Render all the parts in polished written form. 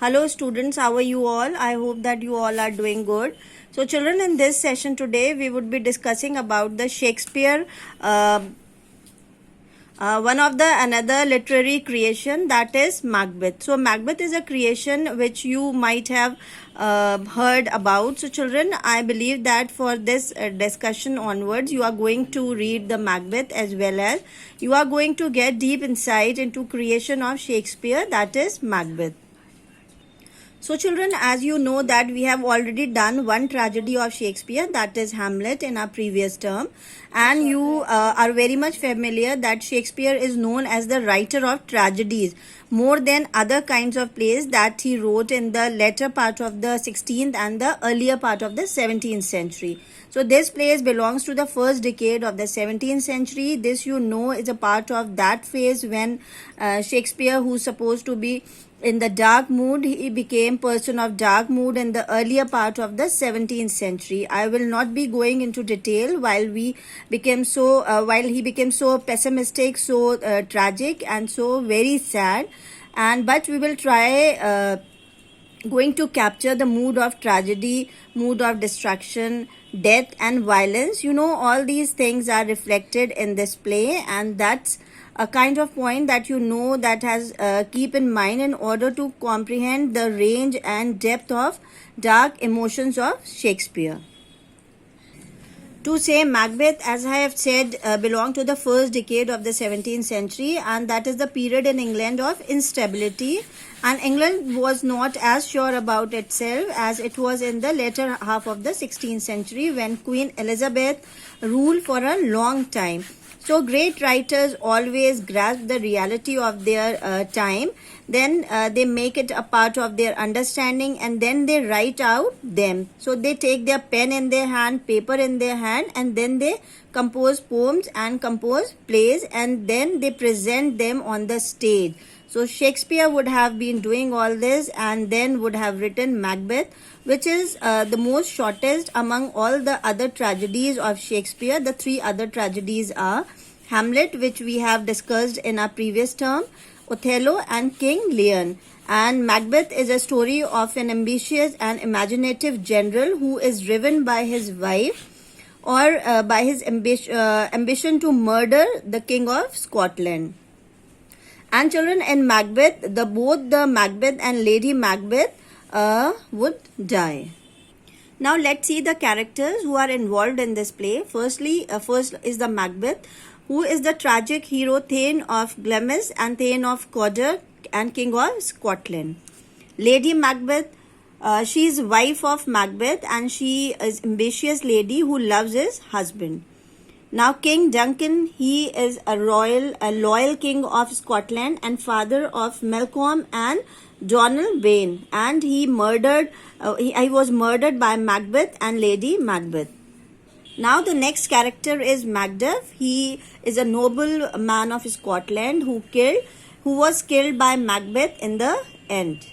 Hello students, how are you all? I hope that you all are doing good. So children, in this session today we would be discussing about the Shakespeare, one of the another literary creation, that is Macbeth. So Macbeth is a creation which you might have heard about. So children, I believe that for this discussion onwards you are going to read the Macbeth, as well as you are going to get deep insight into creation of Shakespeare, that is Macbeth. So children, as you know that we have already done one tragedy of Shakespeare, that is Hamlet, in our previous term, and you are very much familiar that Shakespeare is known as the writer of tragedies more than other kinds of plays that he wrote in the latter part of the 16th and the earlier part of the 17th century. So this place belongs to the first decade of the 17th century. This, you know, is a part of that phase when Shakespeare, who's supposed to be in the dark mood, he became person of dark mood in the earlier part of the 17th century. I will not be going into detail while he became so pessimistic, so tragic, and so very sad. But we will try going to capture the mood of tragedy, mood of destruction, death and violence. You know, all these things are reflected in this play, and that's a kind of point that you know that has keep in mind in order to comprehend the range and depth of dark emotions of Shakespeare. To say Macbeth, as I have said, belonged to the first decade of the 17th century, and that is the period in England of instability. And England was not as sure about itself as it was in the later half of the 16th century, when Queen Elizabeth ruled for a long time. So great writers always grasp the reality of their time, then they make it a part of their understanding, and then they write out them. So they take their pen in their hand, paper in their hand, and then they compose poems and compose plays, and then they present them on the stage. So Shakespeare would have been doing all this, and then would have written Macbeth, which is the most shortest among all the other tragedies of Shakespeare. The three other tragedies are Hamlet, which we have discussed in our previous term, Othello, and King Lear. And Macbeth is a story of an ambitious and imaginative general who is driven by his wife, or by his ambition to murder the King of Scotland. And children, in Macbeth, both the Macbeth and Lady Macbeth would die. Now let's see the characters who are involved in this play. First is the Macbeth, who is the tragic hero Thane of Glamis and Thane of Cawdor and King of Scotland. Lady Macbeth, she is wife of Macbeth, and she is ambitious lady who loves his husband. Now King Duncan, he is a loyal king of Scotland and father of Malcolm and Donalbain, and he was murdered by Macbeth and Lady Macbeth. Now the next character is Macduff. He is a noble man of Scotland who was killed by Macbeth in the end.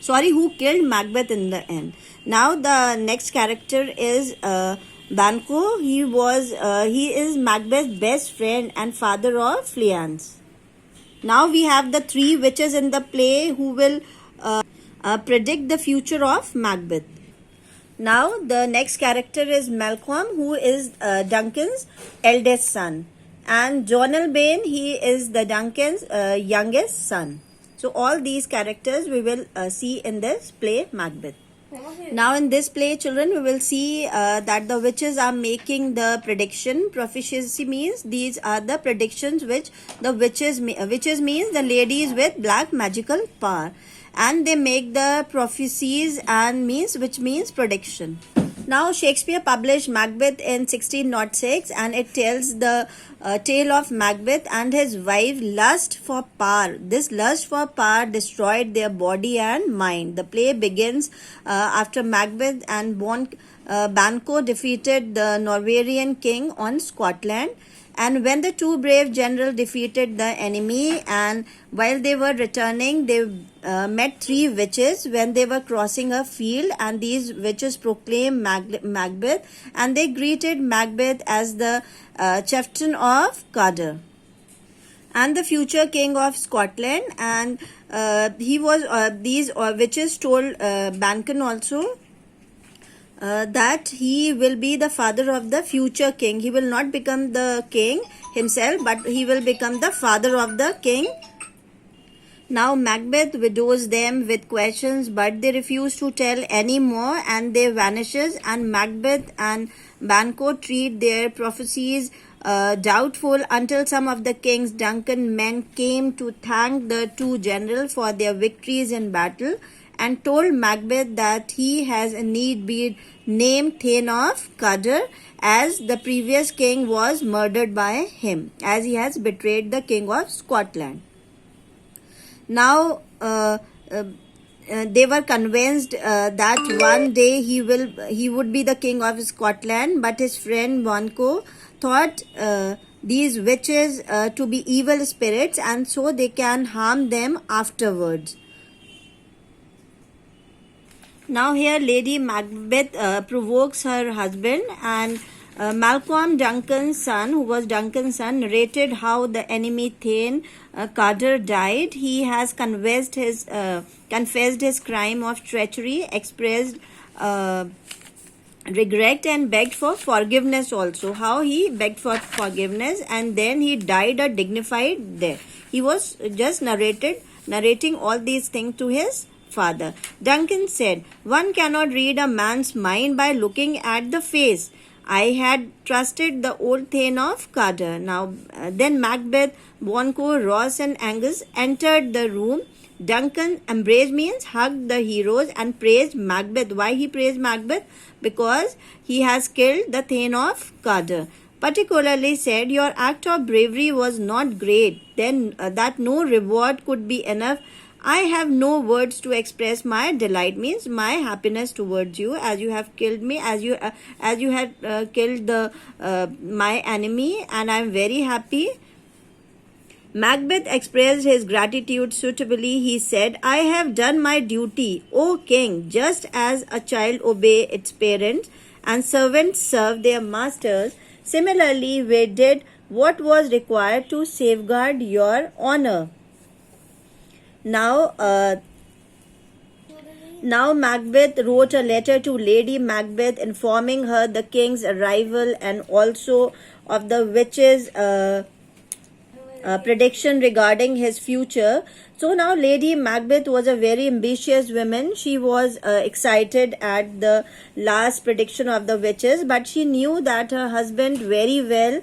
Who killed Macbeth in the end. Now the next character is Banquo. He is Macbeth's best friend and father of Fleance. Now we have the three witches in the play who will predict the future of Macbeth. Now the next character is Malcolm, who is Duncan's eldest son, and Donalbain, he is the Duncan's youngest son. So all these characters we will see in this play Macbeth. Now in this play, children, we will see that the witches are making the prediction. Proficiency means these are the predictions which the witches means the ladies with black magical power, and they make the prophecies which means prediction. Now Shakespeare published Macbeth in 1606, and it tells the tale of Macbeth and his wife lust for power. This lust for power destroyed their body and mind. The play begins after Macbeth and Banquo defeated the Norwegian king on Scotland. And when the two brave generals defeated the enemy, and while they were returning, they met three witches when they were crossing a field, and these witches proclaimed Macbeth, and they greeted Macbeth as the chieftain of Cawdor and the future king of Scotland. And these witches told Banquo also that he will be the father of the future king. He will not become the king himself, but he will become the father of the king. Now Macbeth widows them with questions, but they refuse to tell any more, and they vanishes. And Macbeth and Banquo treat their prophecies doubtful until some of the king's Duncan men came to thank the two generals for their victories in battle, and told Macbeth that he has indeed been named Thane of Cawdor, as the previous king was murdered by him, as he has betrayed the king of Scotland. Now they were convinced that one day he would be the king of Scotland, but his friend Banquo thought these witches to be evil spirits, and so they can harm them afterwards. Now here Lady Macbeth provokes her husband, and Malcolm Duncan's son, who was Duncan's son, narrated how the enemy Thane Cawdor died. He has confessed his crime of treachery, expressed regret, and begged for forgiveness also. How he begged for forgiveness, and then he died a dignified death. He was just narrating all these things to his father. Duncan said, "One cannot read a man's mind by looking at the face. I had trusted the old Thane of Cawdor." Now, then Macbeth, Banquo, Ross, and Angus entered the room. Duncan embraced, means hugged the heroes, and praised Macbeth. Why he praised Macbeth? Because he has killed the Thane of Cawdor. Particularly said, "Your act of bravery was not great, then that no reward could be enough. I have no words to express my delight," means my happiness towards you, as you have killed me, as you had killed my enemy, and I am very happy. Macbeth expressed his gratitude suitably. He said, "I have done my duty, O king, just as a child obeys its parents and servants serve their masters. Similarly, we did what was required to safeguard your honor." Now Macbeth wrote a letter to Lady Macbeth informing her the king's arrival, and also of the witches' prediction regarding his future. So now Lady Macbeth was a very ambitious woman. She was excited at the last prediction of the witches, but she knew that her husband very well.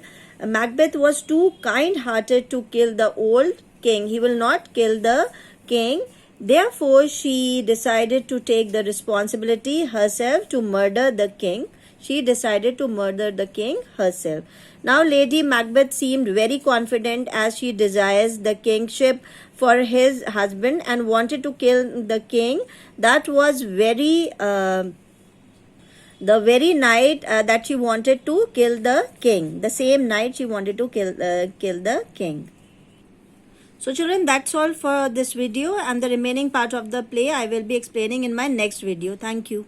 Macbeth was too kind-hearted to kill the old king. He will not kill the king. Therefore, she decided to take the responsibility herself to murder the king. She decided to murder the king herself. Now, Lady Macbeth seemed very confident, as she desires the kingship for his husband and wanted to kill the king. That was the very night that she wanted to kill the king. The same night she wanted to kill the king. So children, that's all for this video, and the remaining part of the play I will be explaining in my next video. Thank you.